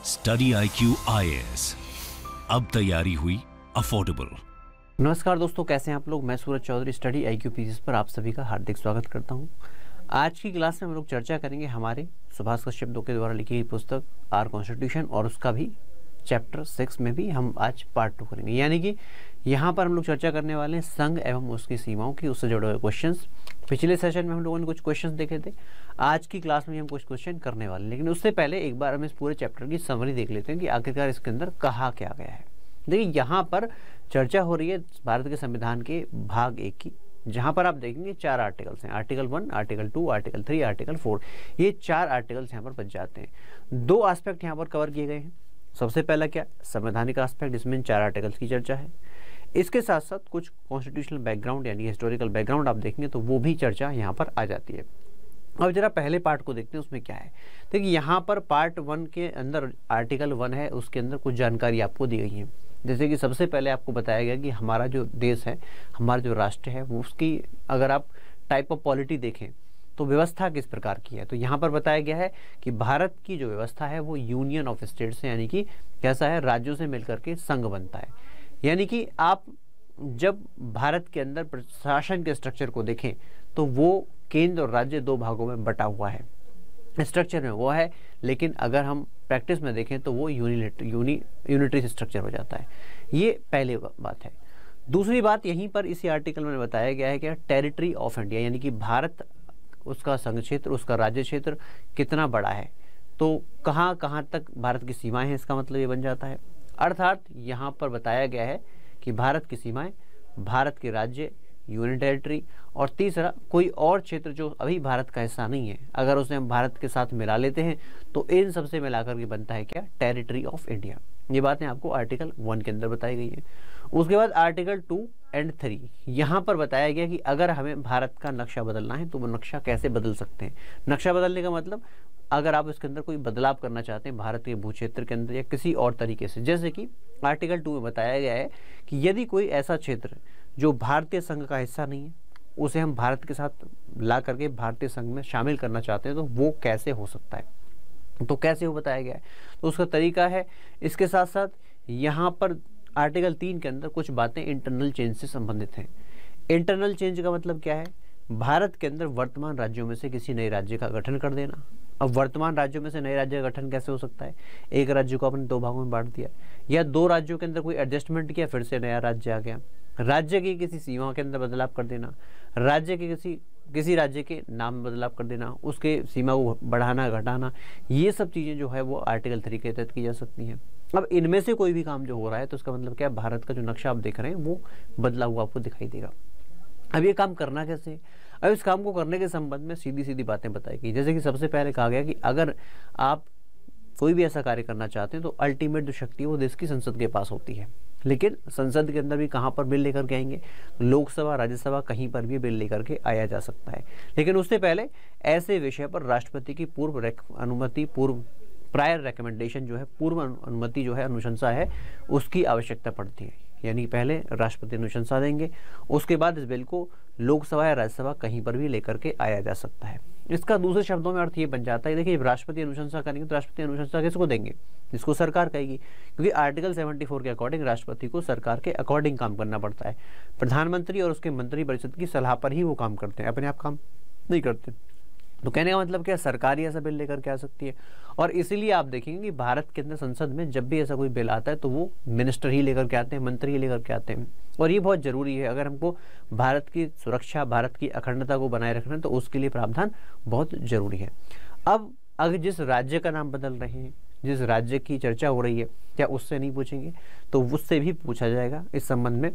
Study IQ IAS, अब तैयारी हुई अफोर्डेबल। नमस्कार दोस्तों, कैसे हैं आप लोग। मैं सूरज चौधरी स्टडी IQ PGS पर आप सभी का हार्दिक स्वागत करता हूं। आज की क्लास में हम लोग चर्चा करेंगे हमारे सुभाष कश्यप के द्वारा लिखी गई पुस्तक आर कॉन्स्टिट्यूशन और उसका भी चैप्टर 6 में भी हम आज पार्ट 2 करेंगे। यानी कि यहाँ पर हम लोग चर्चा करने वाले हैं संघ एवं उसकी सीमाओं की, उससे जुड़े हुए क्वेश्चंस। पिछले सेशन में हम लोगों ने कुछ क्वेश्चंस देखे थे, आज की क्लास में हम कुछ क्वेश्चन करने वाले हैं। लेकिन उससे पहले एक बार हम इस पूरे चैप्टर की समरी देख लेते हैं कि आखिरकार इसके अंदर कहा क्या गया है। देखिए, यहाँ पर चर्चा हो रही है भारत के संविधान के भाग 1 की, जहाँ पर आप देखेंगे 4 आर्टिकल्स हैं। आर्टिकल 1, आर्टिकल 2, आर्टिकल 3, आर्टिकल 4, ये 4 आर्टिकल्स यहाँ पर बच जाते हैं। 2 एस्पेक्ट यहाँ पर कवर किए गए हैं। सबसे पहला क्या, संवैधानिक एस्पेक्ट, जिसमें 4 आर्टिकल्स की चर्चा है। इसके साथ साथ कुछ कॉन्स्टिट्यूशनल बैकग्राउंड यानी हिस्टोरिकल बैकग्राउंड आप देखेंगे तो वो भी चर्चा यहाँ पर आ जाती है। अब जरा पहले पार्ट को देखते हैं, उसमें क्या है। देखिए, यहाँ पर पार्ट 1 के अंदर आर्टिकल 1 है, उसके अंदर कुछ जानकारी आपको दी गई है। जैसे कि सबसे पहले आपको बताया गया कि हमारा जो देश है, हमारा जो राष्ट्र है, वो उसकी अगर आप टाइप ऑफ पॉलिटी देखें तो व्यवस्था किस प्रकार की है। तो यहाँ पर बताया गया है कि भारत की जो व्यवस्था है वो यूनियन ऑफ स्टेट्स है, यानी कि कैसा है, राज्यों से मिलकर के संघ बनता है। यानी कि आप जब भारत के अंदर प्रशासन के स्ट्रक्चर को देखें तो वो केंद्र और राज्य 2 भागों में बटा हुआ है। स्ट्रक्चर में वो है, लेकिन अगर हम प्रैक्टिस में देखें तो वो यूनिटरी स्ट्रक्चर हो जाता है। ये पहली बात है। दूसरी बात, यहीं पर इसी आर्टिकल में बताया गया है कि टेरिटरी ऑफ इंडिया, यानी कि भारत, उसका संघ क्षेत्र, उसका राज्य क्षेत्र कितना बड़ा है, तो कहाँ कहाँ तक भारत की सीमाएं हैं, इसका मतलब ये बन जाता है। अर्थात यहाँ पर बताया गया है कि भारत की सीमाएं, भारत के राज्य, यूनियन टेरिटरी, और तीसरा कोई और क्षेत्र जो अभी भारत का हिस्सा नहीं है, अगर उसे हम भारत के साथ मिला लेते हैं तो इन सबसे मिलाकर के बनता है क्या, टेरिटरी ऑफ इंडिया। ये बातें आपको आर्टिकल 1 के अंदर बताई गई है। उसके बाद आर्टिकल 2 और 3, यहाँ पर बताया गया कि अगर हमें भारत का नक्शा बदलना है तो वो नक्शा कैसे बदल सकते हैं। नक्शा बदलने का मतलब, अगर आप इसके अंदर कोई बदलाव करना चाहते हैं भारत के भू क्षेत्र के अंदर या किसी और तरीके से, जैसे कि आर्टिकल 2 में बताया गया है कि यदि कोई ऐसा क्षेत्र जो भारतीय संघ का हिस्सा नहीं है, उसे हम भारत के साथ ला करके भारतीय संघ में शामिल करना चाहते हैं तो वो कैसे हो सकता है। तो कैसे वो बताया गया है, तो उसका तरीका है। इसके साथ साथ यहाँ पर आर्टिकल 3 के अंदर कुछ बातें इंटरनल चेंज से संबंधित हैं। इंटरनल चेंज का मतलब क्या है, भारत के अंदर वर्तमान राज्यों में से किसी नए राज्य का गठन कर देना। अब वर्तमान राज्यों में से नए राज्य का गठन कैसे हो सकता है, एक राज्य को आपने 2 भागों में बांट दिया, या 2 राज्यों के अंदर कोई एडजस्टमेंट किया, फिर से नया राज्य आ गया। राज्य की किसी सीमा के अंदर बदलाव कर देना, राज्य के किसी राज्य के नाम में बदलाव कर देना, उसके सीमा को बढ़ाना घटाना, ये सब चीज़ें जो है वो आर्टिकल 3 के तहत की जा सकती हैं। अब इनमें से कोई भी काम जो हो रहा है तो उसका मतलब क्या, भारत का जो नक्शा आप देख रहे हैं वो बदला हुआ आपको दिखाई देगा। अब ये काम करना कैसे, अब इस काम को करने के संबंध में सीधी सीधी बातें बताई गई। जैसे कि सबसे पहले कहा गया कि अगर आप कोई भी ऐसा कार्य करना चाहते हैं तो अल्टीमेट जो शक्ति है वो देश की संसद के पास होती है। लेकिन संसद के अंदर भी कहाँ पर बिल लेकर के आएंगे, लोकसभा, राज्यसभा, कहीं पर भी बिल लेकर के आया जा सकता है। लेकिन उससे पहले ऐसे विषय पर राष्ट्रपति की प्रायर रिकमेंडेशन जो है, पूर्व अनुमति जो है, अनुशंसा है, उसकी आवश्यकता पड़ती है। यानी पहले राष्ट्रपति अनुशंसा देंगे, उसके बाद इस बिल को लोकसभा या राज्यसभा कहीं पर भी लेकर के आया जा सकता है। इसका दूसरे शब्दों में अर्थ ये बन जाता है, देखिए, राष्ट्रपति अनुशंसा करेंगे तो राष्ट्रपति अनुशंसा किसको देंगे, जिसको सरकार कहेगी, क्योंकि आर्टिकल 74 के अकॉर्डिंग राष्ट्रपति को सरकार के अकॉर्डिंग काम करना पड़ता है। प्रधानमंत्री और उसके मंत्री परिषद की सलाह पर ही वो काम करते हैं, अपने आप काम नहीं करते। तो कहने का मतलब क्या, सरकार ही ऐसा बिल लेकर के आ सकती है। और इसीलिए आप देखेंगे कि भारत के अंदर संसद में जब भी ऐसा कोई बिल आता है तो वो मिनिस्टर ही लेकर के आते हैं, मंत्री ही लेकर के आते हैं। और ये बहुत जरूरी है, अगर हमको भारत की सुरक्षा, भारत की अखंडता को बनाए रखना है तो उसके लिए प्रावधान बहुत जरूरी है। अब अगर जिस राज्य का नाम बदल रहे हैं, जिस राज्य की चर्चा हो रही है, क्या उससे नहीं पूछेंगे, तो उससे भी पूछा जाएगा। इस संबंध में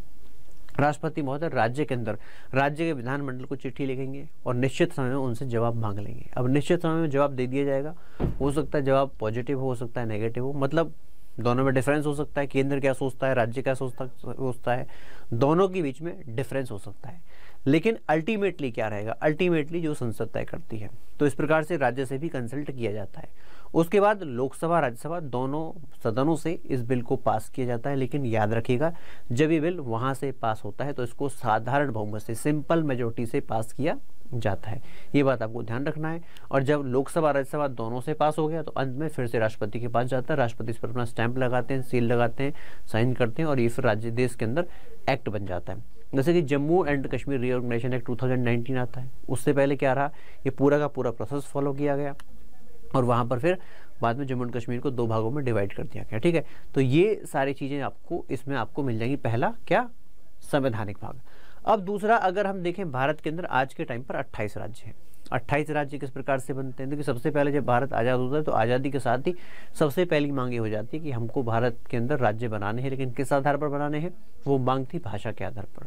राष्ट्रपति महोदय राज्य के अंदर राज्य के विधानमंडल को चिट्ठी लिखेंगे और निश्चित समय में उनसे जवाब मांग लेंगे। अब निश्चित समय में जवाब दे दिया जाएगा, हो सकता है जवाब पॉजिटिव हो सकता है नेगेटिव हो, मतलब दोनों में डिफरेंस हो सकता है। केंद्र क्या सोचता है, राज्य क्या सोचता है, दोनों के बीच में डिफरेंस हो सकता है। लेकिन अल्टीमेटली क्या रहेगा, अल्टीमेटली जो संसद तय करती है। तो इस प्रकार से राज्य से भी कंसल्ट किया जाता है। उसके बाद लोकसभा, राज्यसभा, दोनों सदनों से इस बिल को पास किया जाता है। लेकिन याद रखिएगा, जब ये बिल वहाँ से पास होता है तो इसको साधारण बहुमत से, सिंपल मेजोरिटी से पास किया जाता है। ये बात आपको ध्यान रखना है। और जब लोकसभा राज्यसभा दोनों से पास हो गया तो अंत में फिर से राष्ट्रपति के पास जाता है, राष्ट्रपति इस पर अपना स्टैंप लगाते हैं, सील लगाते हैं, साइन करते हैं और ये फिर राज्य देश के अंदर एक्ट बन जाता है। जैसे कि Jammu and Kashmir reorganisation act 2019 आता है, उससे पहले क्या रहा, ये पूरा का पूरा प्रोसेस फॉलो किया गया और वहाँ पर फिर बाद में जम्मू एंड कश्मीर को 2 भागों में डिवाइड कर दिया गया। ठीक है, तो ये सारी चीज़ें आपको इसमें आपको मिल जाएंगी। पहला क्या, संवैधानिक भाग। अब दूसरा, अगर हम देखें भारत के अंदर आज के टाइम पर 28 राज्य हैं। 28 राज्य किस प्रकार से बनते हैं? देखिए, सबसे पहले जब भारत आज़ाद होता है तो आज़ादी के साथ ही सबसे पहली मांग ये हो जाती है कि हमको भारत के अंदर राज्य बनाने हैं, लेकिन किस आधार पर बनाने हैं? वो मांग थी भाषा के आधार पर।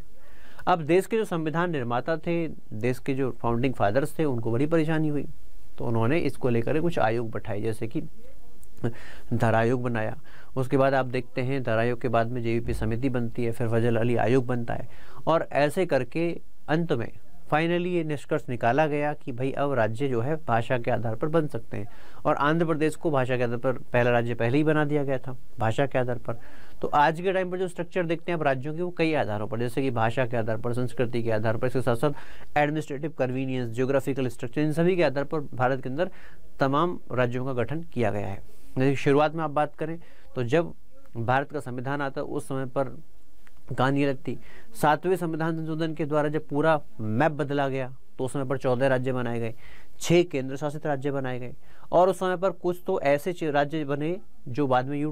अब देश के जो संविधान निर्माता थे, देश के जो फाउंडिंग फादर्स थे, उनको बड़ी परेशानी हुई, तो उन्होंने इसको लेकर कुछ आयोग बैठाए, जैसे कि धर आयोग बनाया। उसके बाद आप देखते हैं धर आयोग के बाद में जेवीपी समिति बनती है, फिर फजल अली आयोग बनता है और ऐसे करके अंत में फाइनली ये निष्कर्ष निकाला गया कि भाई अब राज्य जो है भाषा के आधार पर बन सकते हैं। और आंध्र प्रदेश को भाषा के आधार पर पहला राज्य पहले ही बना दिया गया था भाषा के आधार पर। तो आज के टाइम पर जो स्ट्रक्चर देखते हैं आप राज्यों के, वो कई आधारों पर, जैसे कि भाषा के आधार पर, संस्कृति के आधार पर, इसके साथ साथ एडमिनिस्ट्रेटिव कन्वीनियंस, जियोग्राफिकल स्ट्रक्चर, इन सभी के आधार पर भारत के अंदर तमाम राज्यों का गठन किया गया है। जैसे शुरुआत में आप बात करें तो जब भारत का संविधान आता है उस समय पर कहानी अलग थी। 7वें संविधान संशोधन के द्वारा जब पूरा मैप बदला गया तो उस समय पर 14 राज्य बनाए गए, 6 केंद्र शासित राज्य बनाए गए और उस समय पर कुछ तो ऐसे राज्य बने जो बाद में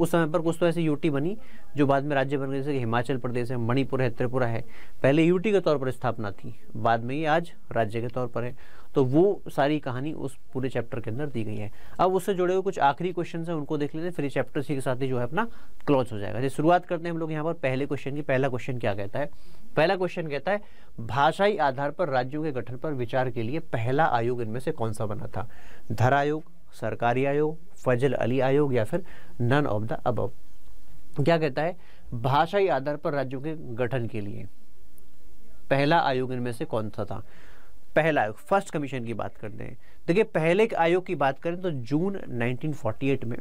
उस समय पर कुछ तो ऐसी यूटी बनी जो बाद में राज्य बन गए, जैसे कि हिमाचल प्रदेश है, मणिपुर है, त्रिपुरा है। पहले यूटी के तौर पर स्थापना थी, बाद में ये आज राज्य के तौर पर है। तो वो सारी कहानी उस पूरे चैप्टर के अंदर दी गई है। अब उससे जुड़े हुए कुछ आखिरी क्वेश्चन है, उनको देख लेते हैं, फिर चैप्टर सी के साथ ही जो है अपना क्लोज हो जाएगा। जैसे शुरुआत करते हैं हम लोग यहाँ पर पहले क्वेश्चन की। पहला क्वेश्चन क्या कहता है? पहला क्वेश्चन कहता है भाषाई आधार पर राज्यों के गठन पर विचार के लिए पहला आयोग इनमें से कौन सा बना था? धर आयोग, सरकारी आयोग, फजल अली आयोग या फिर नन ऑफ द अबव। क्या कहता है? भाषाई आधार पर राज्यों के गठन के लिए पहला आयोग इनमें से कौन सा था? पहला आयोग, फर्स्ट कमीशन की बात करते हैं। देखिए, पहले आयोग की बात करें तो जून 1948 में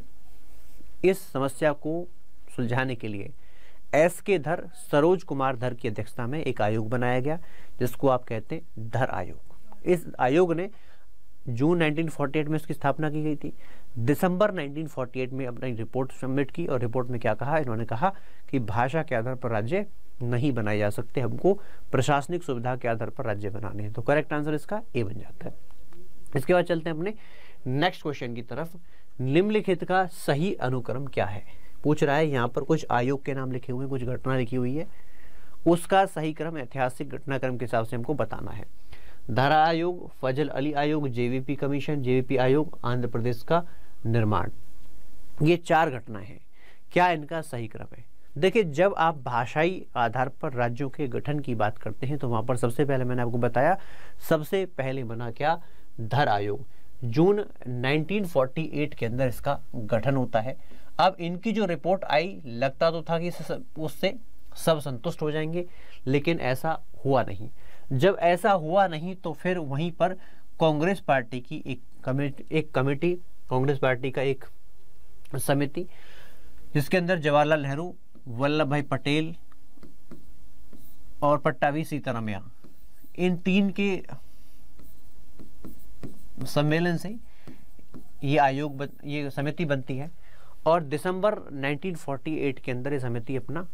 इस समस्या को सुलझाने के लिए SK धर, सरोज कुमार धर की अध्यक्षता में एक आयोग बनाया गया जिसको आप कहते हैं धर आयोग। इस आयोग ने जून 1948 में इसकी स्थापना की गई थी। दिसंबर 1948 में अपनी रिपोर्ट सबमिट की और रिपोर्ट में क्या कहा? इन्होंने कहा कि भाषा के आधार पर राज्य नहीं बनाए जा सकते, हमको प्रशासनिक सुविधा के आधार पर राज्य बनाने हैं। तो करेक्ट आंसर इसका ए बन जाता है। इसके बाद चलते हैं अपने नेक्स्ट क्वेश्चन की तरफ। निम्नलिखित का सही अनुक्रम क्या है? पूछ रहा है, यहाँ पर कुछ आयोग के नाम लिखे हुए हैं, कुछ घटना लिखी हुई है, उसका सही क्रम ऐतिहासिक घटनाक्रम के हिसाब से हमको बताना है। धारा आयोग, फजल अली आयोग, जेवीपी कमीशन, जेवीपी आयोग, आंध्र प्रदेश का निर्माण, ये 4 घटनाएं हैं। क्या इनका सही क्रम है? देखिए, जब आप भाषाई आधार पर राज्यों के गठन की बात करते हैं तो वहां पर सबसे पहले मैंने आपको बताया, सबसे पहले बना क्या? धर आयोग। जून 1948 के अंदर इसका गठन होता है। अब इनकी जो रिपोर्ट आई, लगता तो था कि उससे सब संतुष्ट हो जाएंगे, लेकिन ऐसा हुआ नहीं। जब ऐसा हुआ नहीं तो फिर वहीं पर कांग्रेस पार्टी की एक कमेटी, कांग्रेस पार्टी का एक समिति, जिसके अंदर जवाहरलाल नेहरू, वल्लभ भाई पटेल और पट्टाभी सीतारामैया, इन 3 के सम्मेलन से ये समिति बनती है और दिसंबर 1948 के अंदर ये समिति अपना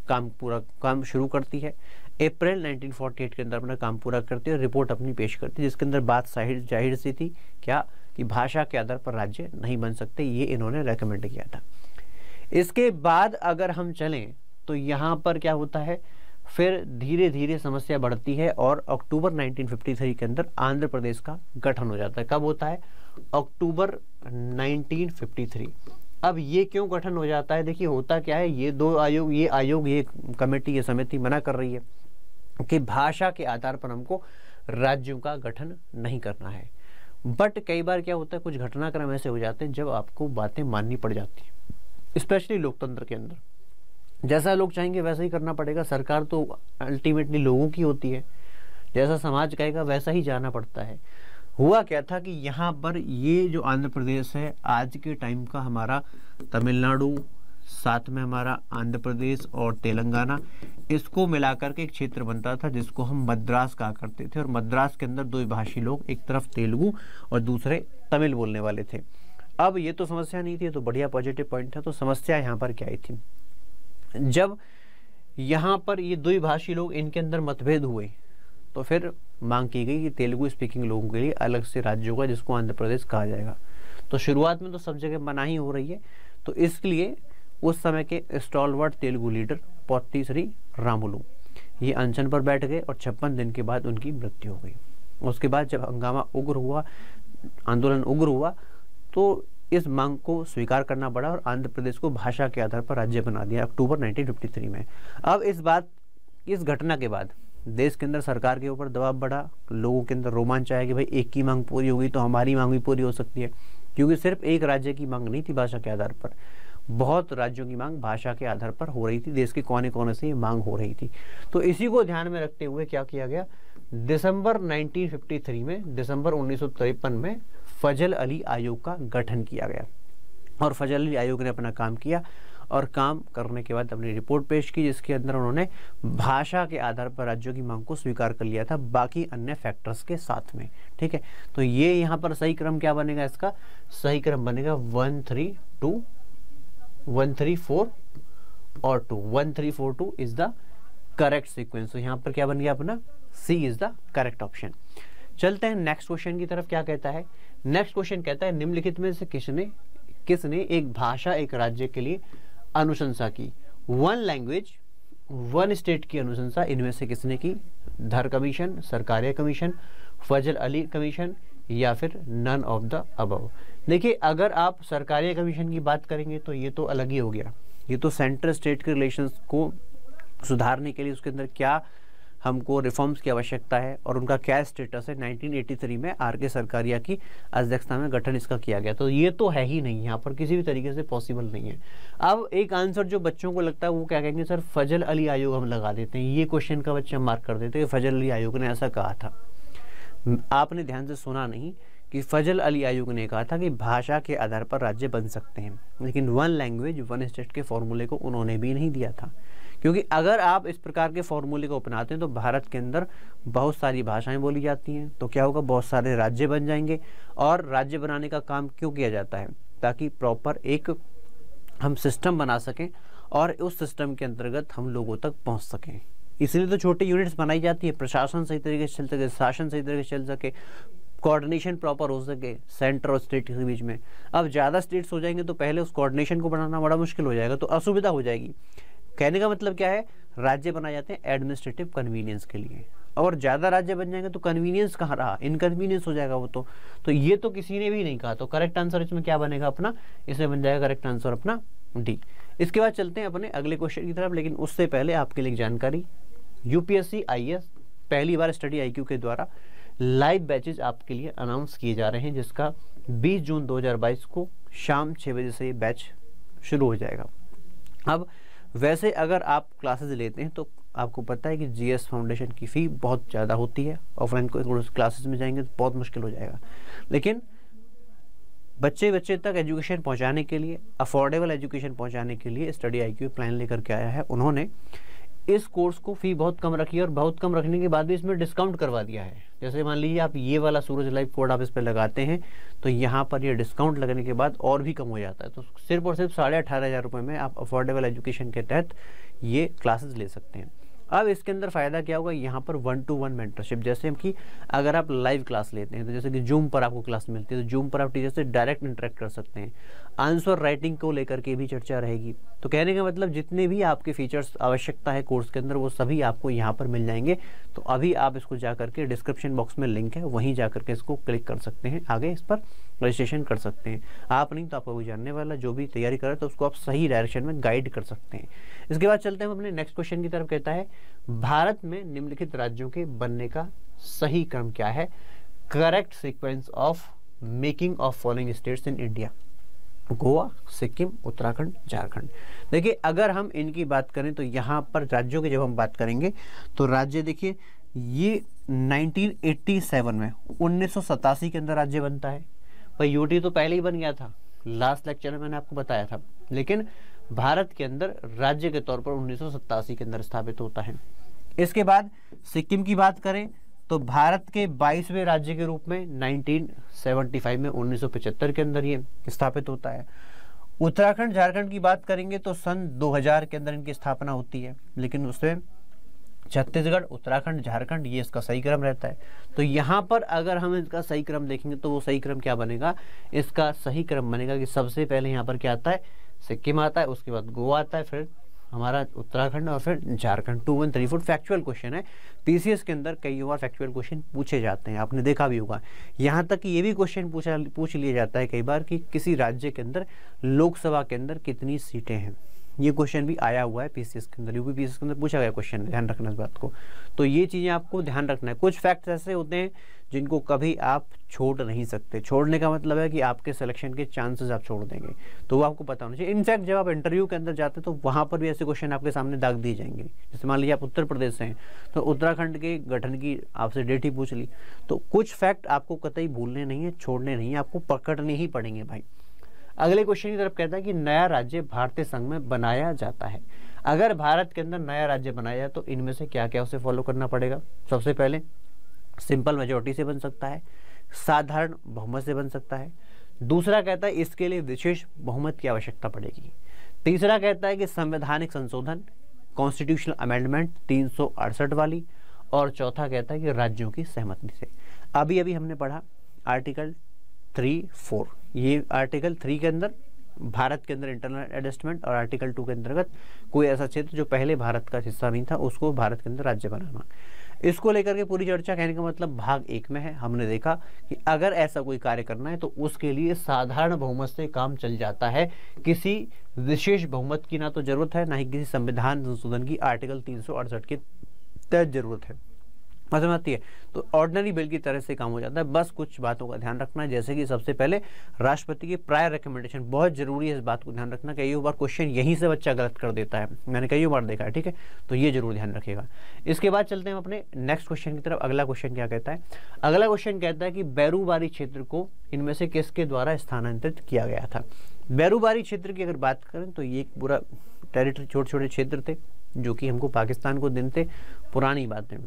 काम शुरू करती है। अप्रैल 1948 के अंदर अपना काम पूरा करती है, रिपोर्ट अपनी पेश करती है, जिसके अंदर बात जाहिर सी थी क्या, कि भाषा के आधार पर राज्य नहीं बन सकते, ये इन्होंने रेकमेंड किया था। इसके बाद अगर हम चलें तो यहाँ पर क्या होता है, फिर धीरे धीरे समस्या बढ़ती है और अक्टूबर 1953 के अंदर आंध्र प्रदेश का गठन हो जाता है। कब होता है? अक्टूबर 1953। अब ये क्यों गठन हो जाता है? देखिए, होता क्या है, ये कमेटी, ये समिति मना कर रही है कि भाषा के आधार पर हमको राज्यों का गठन नहीं करना है। बट कई बार क्या होता है, कुछ घटनाक्रम ऐसे हो जाते हैं जब आपको बातें माननी पड़ जाती है, स्पेशली लोकतंत्र के अंदर। जैसा लोग चाहेंगे वैसा ही करना पड़ेगा। सरकार तो अल्टीमेटली लोगों की होती है, जैसा समाज कहेगा वैसा ही जाना पड़ता है। हुआ क्या था कि यहाँ पर ये जो आंध्र प्रदेश है, आज के टाइम का हमारा तमिलनाडु, साथ में हमारा आंध्र प्रदेश और तेलंगाना, इसको मिलाकर के एक क्षेत्र बनता था जिसको हम मद्रास कहा करते थे। और मद्रास के अंदर दो भाषी लोग, एक तरफ तेलुगु और दूसरे तमिल बोलने वाले थे। अब ये तो समस्या नहीं थी, तो बढ़िया पॉजिटिव पॉइंट था। तो समस्या यहाँ पर क्या आई थी, जब यहाँ पर ये द्विभाषी लोग इनके अंदर मतभेद हुए तो फिर मांग की गई कि तेलुगु स्पीकिंग लोगों के लिए अलग से राज्य होगा जिसको आंध्र प्रदेश कहा जाएगा। तो शुरुआत में तो सब जगह मनाही हो रही है, तो इसलिए उस समय के स्टॉलवर्ट तेलुगु लीडर पोत्ती श्री रामुलु ये अनशन पर बैठ गए और 56 दिन के बाद उनकी मृत्यु हो गई। उसके बाद जब हंगामा उग्र हुआ, आंदोलन उग्र हुआ, तो इस मांग को स्वीकार करना पड़ा और आंध्र प्रदेश को भाषा के आधार पर राज्य बना दिया अक्टूबर 1953 में। अब इस घटना के बाद देश के अंदर सरकार के ऊपर दबाव बढ़ा, लोगों के अंदर रोमांच आया कि भाई एक की मांग पूरी हो गई तो हमारी मांग भी पूरी हो सकती है, क्योंकि सिर्फ एक राज्य की मांग नहीं थी भाषा के आधार पर, बहुत राज्यों की मांग भाषा के आधार पर हो रही थी, देश के कोने कोने से ये मांग हो रही थी। तो इसी को ध्यान में रखते हुए क्या किया गया, दिसंबर 1953 में, दिसंबर 1953 में फजल अली आयोग का गठन किया गया और फजल अली आयोग ने अपना काम किया और काम करने के बाद अपनी रिपोर्ट पेश की, जिसके अंदर उन्होंने भाषा के आधार पर राज्यों की मांग को स्वीकार कर लिया था बाकी अन्य फैक्टर्स के साथ में। ठीक है, तो ये यहाँ पर सही क्रम क्या बनेगा, इसका सही क्रम बनेगा 1 3 2 1 3 4 और 2, 1 3 4 2 इज द करेक्ट सीक्वेंस। तो यहाँ पर क्या बन गया अपना, सी इज द करेक्ट ऑप्शन। चलते हैं नेक्स्ट क्वेश्चन की तरफ। क्या कहता है, नेक्स्ट क्वेश्चन कहता है निम्नलिखित में से किसने एक भाषा एक राज्य के लिए अनुशंसा की, 1 लैंग्वेज 1 स्टेट की अनुशंसा इनमें से किसने की, धर कमीशन, सरकारिया कमीशन, फजल अली कमीशन या फिर नन ऑफ द अबव। देखिए, अगर आप सरकारिया कमीशन की बात करेंगे तो ये तो अलग ही हो गया, ये तो सेंट्रल स्टेट के रिलेशंस को सुधारने के लिए उसके अंदर क्या हमको रिफॉर्म्स की आवश्यकता है और उनका क्या स्टेटस है, 1983 में आर के सरकारिया की अध्यक्षता में गठन इसका किया गया। तो ये तो है ही नहीं, यहाँ पर किसी भी तरीके से पॉसिबल नहीं है। अब एक आंसर जो बच्चों को लगता है वो क्या कहेंगे, सर फजल अली आयोग हम लगा देते हैं, ये क्वेश्चन का बच्चा मार्क कर देते हैं फजल अली आयोग ने ऐसा कहा था। आपने ध्यान से सुना नहीं कि फजल अली आयोग ने कहा था कि भाषा के आधार पर राज्य बन सकते हैं, लेकिन 1 लैंग्वेज 1 स्टेट के फॉर्मूले को उन्होंने भी नहीं दिया था। क्योंकि अगर आप इस प्रकार के फॉर्मूले को अपनाते हैं तो भारत के अंदर बहुत सारी भाषाएं बोली जाती हैं, तो क्या होगा, बहुत सारे राज्य बन जाएंगे। और राज्य बनाने का काम क्यों किया जाता है, ताकि प्रॉपर एक हम सिस्टम बना सकें और उस सिस्टम के अंतर्गत हम लोगों तक पहुंच सकें। इसलिए तो छोटे यूनिट्स बनाई जाती है, प्रशासन सही तरीके से चल सके, शासन सही तरीके से चल सके, कोऑर्डिनेशन प्रॉपर हो सके सेंटर और स्टेट के बीच में। अब ज़्यादा स्टेट्स हो जाएंगे तो पहले उस कोऑर्डिनेशन को बनाना बड़ा मुश्किल हो जाएगा, तो असुविधा हो जाएगी। कहने का मतलब क्या है, राज्य बनाए जाते हैं एडमिनिस्ट्रेटिव कन्वीनियंस के लिए, और ज़्यादा राज्य बन जाएंगे तो कन्वीनियंस कहाँ रहा, इनकन्वीनियंस हो जाएगा वो तो ये तो किसी ने भी नहीं कहा। तो करेक्ट आंसर इसमें क्या बनेगा अपना, इसमें बन जाएगा करेक्ट आंसर अपना डी। इसके बाद चलते हैं अपने अगले क्वेश्चन की तरफ, लेकिन उससे पहले आपके लिए जानकारी, यूपीएससी आईएएस पहली बार स्टडी आईक्यू के द्वारा लाइव बैचेज आपके लिए अनाउंस किए जा रहे हैं, जिसका 20 जून 2022 को शाम 6 बजे से ये बैच शुरू हो जाएगा। अब वैसे अगर आप क्लासेस लेते हैं तो आपको पता है कि जीएस फाउंडेशन की फ़ी बहुत ज़्यादा होती है, ऑफलाइन क्लासेस में जाएंगे तो बहुत मुश्किल हो जाएगा। लेकिन बच्चे तक एजुकेशन पहुंचाने के लिए, अफोर्डेबल एजुकेशन पहुंचाने के लिए स्टडी आईक्यू प्लान लेकर के आया है। उन्होंने इस कोर्स को फ़ी बहुत कम रखी है और बहुत कम रखने के बाद भी इसमें डिस्काउंट करवा दिया है। जैसे मान लीजिए आप ये वाला सूरज लाइव कोड आप इस पर लगाते हैं तो यहाँ पर ये डिस्काउंट लगने के बाद और भी कम हो जाता है। तो सिर्फ और सिर्फ 18,500 रुपये में आप अफोर्डेबल एजुकेशन के तहत ये क्लासेस ले सकते हैं। अब इसके अंदर फ़ायदा क्या होगा, यहाँ पर 1-to-1 मेंटरशिप, जैसे कि अगर आप लाइव क्लास लेते हैं तो जैसे कि जूम पर आपको क्लास मिलती है तो जूम पर आप टीचर से डायरेक्ट इंटरेक्ट कर सकते हैं। आंसर राइटिंग को लेकर के भी चर्चा रहेगी। तो कहने का मतलब जितने भी आपके फीचर्स आवश्यकता है कोर्स के अंदर वो सभी आपको यहाँ पर मिल जाएंगे। तो अभी आप इसको जा करके डिस्क्रिप्शन बॉक्स में लिंक है, वहीं जा करके इसको क्लिक कर सकते हैं, आगे इस पर रजिस्ट्रेशन कर सकते हैं। आप नहीं तो आपको कोई जानने वाला जो भी तैयारी कर रहे तो उसको आप सही डायरेक्शन में गाइड कर सकते हैं। इसके बाद चलते हैं हम अपने नेक्स्ट क्वेश्चन की तरफ। कहता है भारत में निम्नलिखित राज्यों के बनने का सही क्रम क्या है, correct sequence of making of following states in India, Goa, Sikkim, Uttarakhand, Jharkhand. देखिए अगर हम इनकी बात करें तो यहाँ पर राज्यों की जब हम बात करेंगे तो राज्य देखिए ये 1987 में 1987 के अंदर राज्य बनता है। भाई यूटी तो पहले ही बन गया था, लास्ट लेक्चर में मैंने आपको बताया था, लेकिन भारत के अंदर राज्य के तौर पर 1987 के अंदर स्थापित होता है। इसके बाद सिक्किम की बात करें तो भारत के 22वें राज्य के रूप में 1975 में 1975 के अंदर ये स्थापित होता है। उत्तराखंड झारखंड की बात करेंगे तो सन 2000 के अंदर इनकी स्थापना होती है, लेकिन उसमें छत्तीसगढ़, उत्तराखंड, झारखंड ये इसका सही क्रम रहता है। तो यहाँ पर अगर हम इसका सही क्रम देखेंगे तो वो सही क्रम क्या बनेगा, इसका सही क्रम बनेगा कि सबसे पहले यहाँ पर क्या आता है, सिक्किम आता है, उसके बाद गोवा आता है, फिर हमारा उत्तराखंड और फिर झारखंड। 2 1 3 4 फैक्चुअल क्वेश्चन है। पीसीएस के अंदर कई बार फैक्चुअल क्वेश्चन पूछे जाते हैं, आपने देखा भी होगा। यहाँ तक कि ये भी क्वेश्चन पूछ लिया जाता है कई बार कि किसी राज्य के अंदर लोकसभा के अंदर कितनी सीटें हैं। ये क्वेश्चन भी आया हुआ है पीसीएस के अंदर, यूपी पीसीएस के अंदर पूछा गया क्वेश्चन, ध्यान रखना इस बात को। तो ये चीज़ें आपको ध्यान रखना है। कुछ फैक्ट्स ऐसे होते हैं जिनको कभी आप छोड़ नहीं सकते। छोड़ने का मतलब है कि आपके सिलेक्शन के चांसेस आप छोड़ देंगे, तो वो आपको पता होना चाहिए। इनफैक्ट जब आप इंटरव्यू के अंदर जाते हैं तो वहाँ पर भी ऐसे क्वेश्चन आपके सामने दाग दिए जाएंगे। जैसे मान लीजिए आप उत्तर प्रदेश से हैं तो उत्तराखंड के गठन की आपसे डेट ही पूछ ली। तो कुछ फैक्ट आपको कतई भूलने नहीं है, छोड़ने नहीं है, आपको पकड़ने ही पड़ेंगे भाई। अगले क्वेश्चन की तरफ कहता है कि नया राज्य भारतीय संघ में बनाया जाता है। अगर भारत के अंदर नया राज्य बनाया जाए तो इनमें से क्या क्या उसे फॉलो करना पड़ेगा। सबसे पहले सिंपल मेजोरिटी से बन सकता है, साधारण बहुमत से बन सकता है। दूसरा कहता है इसके लिए विशेष बहुमत की आवश्यकता पड़ेगी। तीसरा कहता है कि संवैधानिक संशोधन, कॉन्स्टिट्यूशनल अमेंडमेंट 368 वाली। और चौथा कहता है कि राज्यों की सहमति से। अभी अभी हमने पढ़ा आर्टिकल 3-4, ये आर्टिकल 3 के अंदर भारत के अंदर इंटरनल एडजस्टमेंट और आर्टिकल 2 के अंतर्गत कोई ऐसा क्षेत्र जो पहले भारत का हिस्सा नहीं था उसको भारत के अंदर राज्य बनाना। इसको लेकर के पूरी चर्चा, कहने का मतलब भाग 1 में है। हमने देखा कि अगर ऐसा कोई कार्य करना है तो उसके लिए साधारण बहुमत से काम चल जाता है, किसी विशेष बहुमत की ना तो जरूरत है, ना ही किसी संविधान संशोधन की आर्टिकल 368 के तहत जरूरत है। समझ आती है। तो ऑर्डिनरी बिल की तरह से काम हो जाता है। बस कुछ बातों का ध्यान रखना है, जैसे कि सबसे पहले राष्ट्रपति की प्रायर रिकमेंडेशन बहुत जरूरी है। इस बात को ध्यान रखना। कई बार क्वेश्चन यहीं से बच्चा गलत कर देता है, मैंने कई बार देखा है, ठीक है। तो ये जरूर ध्यान रखिएगा। इसके बाद चलते हैं अपने नेक्स्ट क्वेश्चन की तरफ। अगला क्वेश्चन क्या कहता है, अगला क्वेश्चन कहता है कि बैरूबारी क्षेत्र को इनमें से किसके द्वारा स्थानांतरित किया गया था। बैरूबारी क्षेत्र की अगर बात करें तो ये एक पूरा टेरिटरी, छोटे छोटे क्षेत्र थे जो कि हमको पाकिस्तान को दिन थे, पुरानी बातें।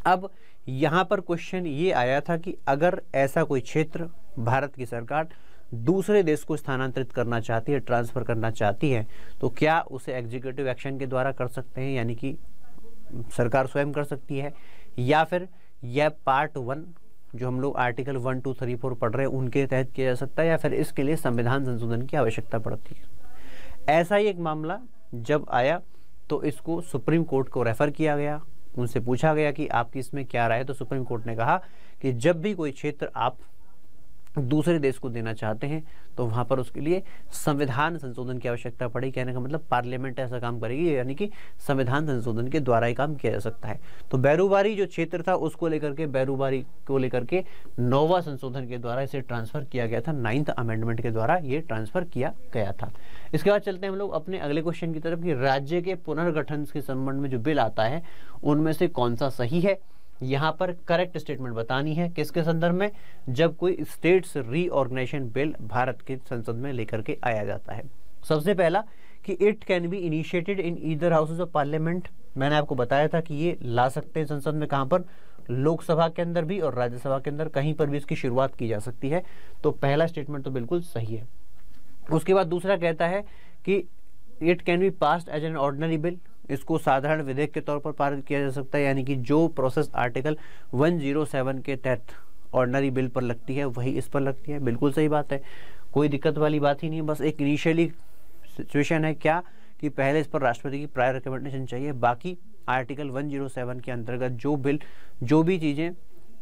अब यहाँ पर क्वेश्चन ये आया था कि अगर ऐसा कोई क्षेत्र भारत की सरकार दूसरे देश को स्थानांतरित करना चाहती है, ट्रांसफर करना चाहती है, तो क्या उसे एग्जीक्यूटिव एक्शन के द्वारा कर सकते हैं, यानी कि सरकार स्वयं कर सकती है, या फिर यह पार्ट 1 जो हम लोग आर्टिकल 1 2 3 4 पढ़ रहे हैं उनके तहत किया जा सकता है, या फिर इसके लिए संविधान संशोधन की आवश्यकता पड़ती है। ऐसा ही एक मामला जब आया तो इसको सुप्रीम कोर्ट को रेफर किया गया। उनसे पूछा गया कि आपकी इसमें क्या राय है। तो सुप्रीम कोर्ट ने कहा कि जब भी कोई क्षेत्र आप दूसरे देश को देना चाहते हैं तो वहां पर उसके लिए संविधान संशोधन की आवश्यकता पड़ेगी। कहने का मतलब पार्लियामेंट ऐसा काम करेगी, यानी कि संविधान संशोधन के द्वारा ही काम किया जा सकता है। तो बैरूबारी जो क्षेत्र था उसको लेकर के, बैरूबारी को लेकर के 9वां संशोधन के द्वारा इसे ट्रांसफर किया गया था। 9th अमेंडमेंट के द्वारा ये ट्रांसफर किया गया था। इसके बाद चलते हैं हम लोग अपने अगले क्वेश्चन की तरफ कि राज्य के पुनर्गठन के संबंध में जो बिल आता है उनमें से कौन सा सही है। यहाँ पर करेक्ट स्टेटमेंट बतानी है किसके संदर्भ में, जब कोई स्टेट्स रीऑर्गेनाइजेशन बिल भारत के संसद में लेकर के आया जाता है। सबसे पहला कि it can be initiated in either houses of parliament. मैंने आपको बताया था कि ये ला सकते हैं संसद में, कहाँ पर, लोकसभा के अंदर भी और राज्यसभा के अंदर, कहीं पर भी इसकी शुरुआत की जा सकती है। तो पहला स्टेटमेंट तो बिल्कुल सही है। उसके बाद दूसरा कहता है कि it can be passed as an ordinary bill. इसको साधारण विधेयक के तौर पर पारित किया जा सकता है, यानी कि जो प्रोसेस आर्टिकल 107 के तहत ऑर्डिनरी बिल पर लगती है वही इस पर लगती है। बिल्कुल सही बात है, कोई दिक्कत वाली बात ही नहीं है। बस एक इनिशियली सिचुएशन है क्या कि पहले इस पर राष्ट्रपति की प्रायर रिकमेंडेशन चाहिए। बाकी आर्टिकल 107 के अंतर्गत जो भी चीज़ें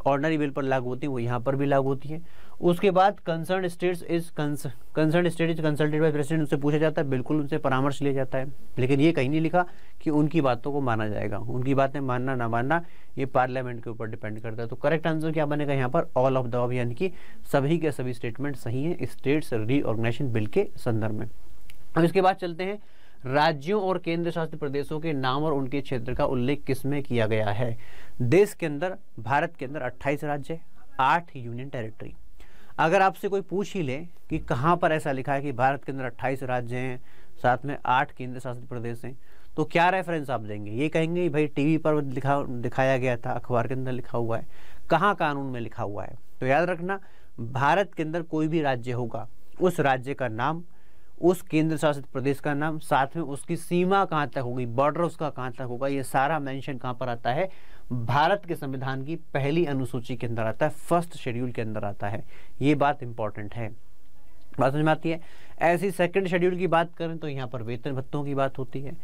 ऑर्डिनरी बिल पर लागू होती है वो यहाँ पर भी लागू होती है। उसके बाद concern state is consulted by president, उनसे पूछा जाता है, बिल्कुल उनसे परामर्श लिया जाता है, लेकिन ये कहीं नहीं लिखा कि उनकी बातों को माना जाएगा। उनकी बातें मानना ना मानना ये पार्लियामेंट के ऊपर डिपेंड करता है। तो करेक्ट आंसर क्या बनेगा यहाँ पर, ऑल ऑफ द अबव, यानी कि सभी के सभी स्टेटमेंट सही हैं स्टेट्स रीऑर्गेनाइजेशन बिल के संदर्भ में। अब इसके बाद चलते हैं राज्यों और केंद्र शासित प्रदेशों के नाम और उनके क्षेत्र का उल्लेख किसमें किया गया है। देश के अंदर, भारत के अंदर 28 राज्य, 8 यूनियन टेरिटरी। अगर आपसे कोई पूछ ही ले कि कहाँ पर ऐसा लिखा है कि भारत के अंदर 28 राज्य हैं, साथ में 8 केंद्र शासित प्रदेश हैं, तो क्या रेफरेंस आप देंगे? ये कहेंगे भाई टीवी पर दिखाया गया था, अखबार के अंदर लिखा हुआ है, कहाँ कानून में लिखा हुआ है? तो याद रखना, भारत के अंदर कोई भी राज्य होगा, उस राज्य का नाम, उस केंद्र शासित प्रदेश का नाम, साथ में उसकी सीमा कहाँ तक होगी, बॉर्डर उसका कहाँ तक होगा, ये सारा मेंशन कहाँ पर आता है? भारत के संविधान की पहली अनुसूची के अंदर आता है, फर्स्ट शेड्यूल के अंदर आता है। ये बात इंपॉर्टेंट है, बात समझ में आती है। ऐसी सेकंड शेड्यूल की बात करें तो यहाँ पर वेतन भत्तों की बात होती है।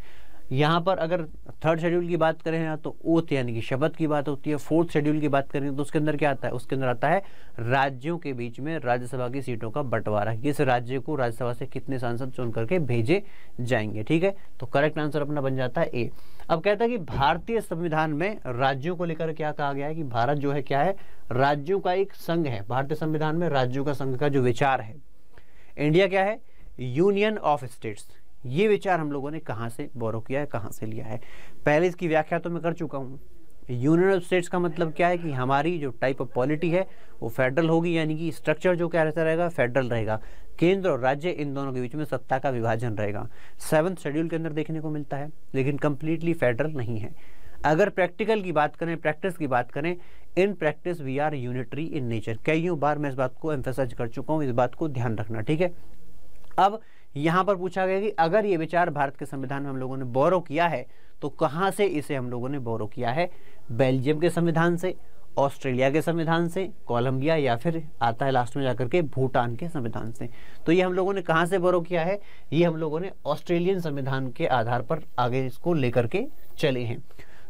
यहाँ पर अगर थर्ड शेड्यूल की बात करें ना तो ओथ यानी कि शपथ की बात होती है। फोर्थ शेड्यूल की बात करें तो उसके अंदर क्या आता है? उसके अंदर आता है राज्यों के बीच में राज्यसभा की सीटों का बंटवारा, किस राज्य को राज्यसभा से कितने सांसद चुन करके भेजे जाएंगे। ठीक है, तो करेक्ट आंसर अपना बन जाता है ए। अब कहता है कि भारतीय संविधान में राज्यों को लेकर क्या कहा गया है कि भारत जो है क्या है? राज्यों का एक संघ है। भारतीय संविधान में राज्यों का संघ का जो विचार है, इंडिया क्या है? Union of states. ये विचार हम लोगों ने कहाँ से बोरो किया है, कहाँ से लिया है? पहले इसकी व्याख्या तो मैं कर चुका हूँ। यूनियन ऑफ स्टेट्स का मतलब क्या है कि हमारी जो टाइप ऑफ पॉलिटी है वो फेडरल होगी, यानी कि स्ट्रक्चर जो क्या रहता रहेगा? फेडरल रहेगा। केंद्र और राज्य इन दोनों के बीच में सत्ता का विभाजन रहेगा। 7th शेड्यूल के अंदर देखने को मिलता है, लेकिन कंप्लीटली फेडरल नहीं है। अगर प्रैक्टिकल की बात करें, प्रैक्टिस की बात करें, in practice we are unitary in nature. कईयों बार मैं इस बात को एम्फेसाइज कर चुका हूँ, इस बात को ध्यान रखना। ठीक है, अब यहाँ पर पूछा गया कि अगर ये विचार भारत के संविधान में हम लोगों ने बोरो किया है तो कहाँ से इसे हम लोगों ने बोरो किया है? बेल्जियम के संविधान से, ऑस्ट्रेलिया के संविधान से, कोलंबिया, या फिर आता है लास्ट में जाकर के भूटान के संविधान से। तो ये हम लोगों ने कहाँ से बोरो किया है? ये हम लोगों ने ऑस्ट्रेलियन संविधान के आधार पर आगे इसको लेकर के चले हैं।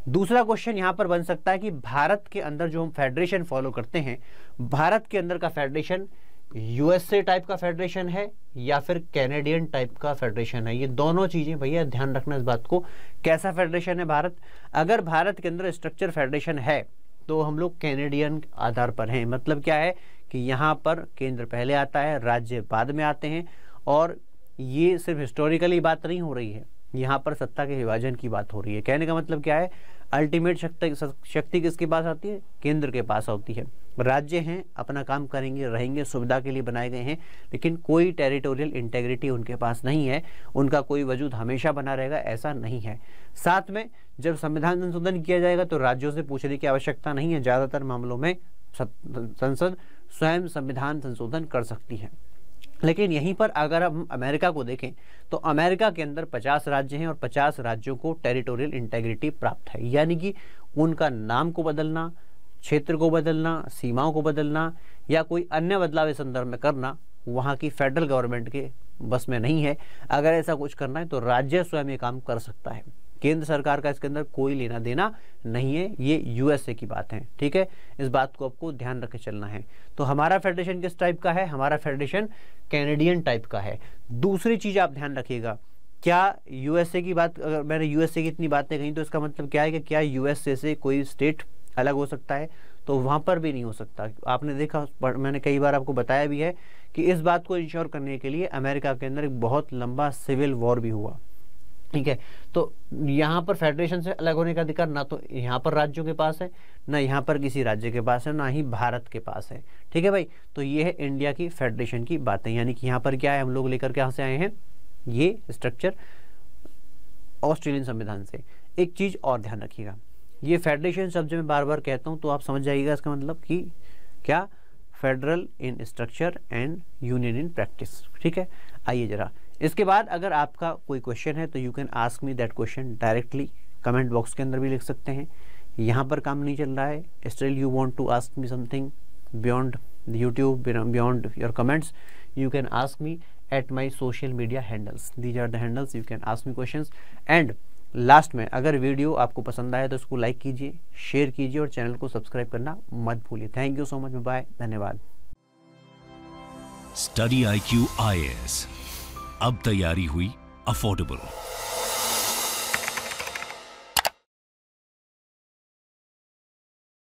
दूसरा क्वेश्चन यहाँ पर बन सकता है कि भारत के अंदर जो हम फेडरेशन फॉलो करते हैं, भारत के अंदर का फेडरेशन यूएसए टाइप का फेडरेशन है या फिर कैनेडियन टाइप का फेडरेशन है? ये दोनों चीजें भैया ध्यान रखना इस बात को। कैसा फेडरेशन है भारत? अगर भारत के अंदर स्ट्रक्चर फेडरेशन है तो हम लोग कैनेडियन आधार पर हैं। मतलब क्या है कि यहाँ पर केंद्र पहले आता है, राज्य बाद में आते हैं, और ये सिर्फ हिस्टोरिकली बात नहीं हो रही है, यहाँ पर सत्ता के विभाजन की बात हो रही है। कहने का मतलब क्या है? अल्टीमेट शक्ति किसके पास आती है? केंद्र के पास होती है। राज्य हैं, अपना काम करेंगे, रहेंगे, सुविधा के लिए बनाए गए हैं, लेकिन कोई टेरिटोरियल इंटेग्रिटी उनके पास नहीं है, उनका कोई वजूद हमेशा बना रहेगा, ऐसा नहीं है। साथ में जब संविधान संशोधन किया जाएगा तो राज्यों से पूछने की आवश्यकता नहीं है। ज़्यादातर मामलों में संसद स्वयं संविधान संशोधन कर सकती है। लेकिन यहीं पर अगर हम अमेरिका को देखें तो अमेरिका के अंदर 50 राज्य हैं और 50 राज्यों को टेरिटोरियल इंटेग्रिटी प्राप्त है, यानी कि उनका नाम को बदलना, क्षेत्र को बदलना, सीमाओं को बदलना या कोई अन्य बदलाव इस संदर्भ में करना वहाँ की फेडरल गवर्नमेंट के बस में नहीं है। अगर ऐसा कुछ करना है तो राज्य स्वयं ये काम कर सकता है, केंद्र सरकार का इसके अंदर कोई लेना देना नहीं है। ये यूएसए की बात है। ठीक है, इस बात को आपको ध्यान रख के चलना है। तो हमारा फेडरेशन किस टाइप का है? हमारा फेडरेशन कैनेडियन टाइप का है। दूसरी चीज आप ध्यान रखिएगा, क्या यूएसए की बात, अगर मैंने यूएसए की इतनी बातें कही तो इसका मतलब क्या है कि क्या यूएसए से कोई स्टेट अलग हो सकता है? तो वहां पर भी नहीं हो सकता। आपने देखा, मैंने कई बार आपको बताया भी है कि इस बात को इंश्योर करने के लिए अमेरिका के अंदर एक बहुत लंबा सिविल वॉर भी हुआ। ठीक है, तो यहाँ पर फेडरेशन से अलग होने का अधिकार ना तो यहाँ पर राज्यों के पास है, ना यहाँ पर किसी राज्य के पास है, ना ही भारत के पास है। ठीक है भाई, तो ये है इंडिया की फेडरेशन की बातें, यानी कि यहाँ पर क्या है, हम लोग लेकर के यहाँ से आए हैं ये स्ट्रक्चर ऑस्ट्रेलियन संविधान से। एक चीज और ध्यान रखिएगा, ये फेडरेशन शब्द मैं बार बार कहता हूँ तो आप समझ जाइएगा इसका मतलब कि क्या, federal in structure and union in practice. ठीक है, आइए जरा इसके बाद अगर आपका कोई क्वेश्चन है तो you can ask me that question directly, comment box के अंदर भी लिख सकते हैं। यहाँ पर काम नहीं चल रहा है, still you want to ask me something beyond YouTube, beyond your comments, you can ask me at my social media handles. These are the handles, you can ask me questions. And last में अगर video आपको पसंद आए तो इसको like कीजिए, share कीजिए और चैनल को सब्सक्राइब करना मत भूलिए। Thank you so much, bye, धन्यवाद। स्टडी IQ IAS, अब तैयारी हुई अफोर्डेबल।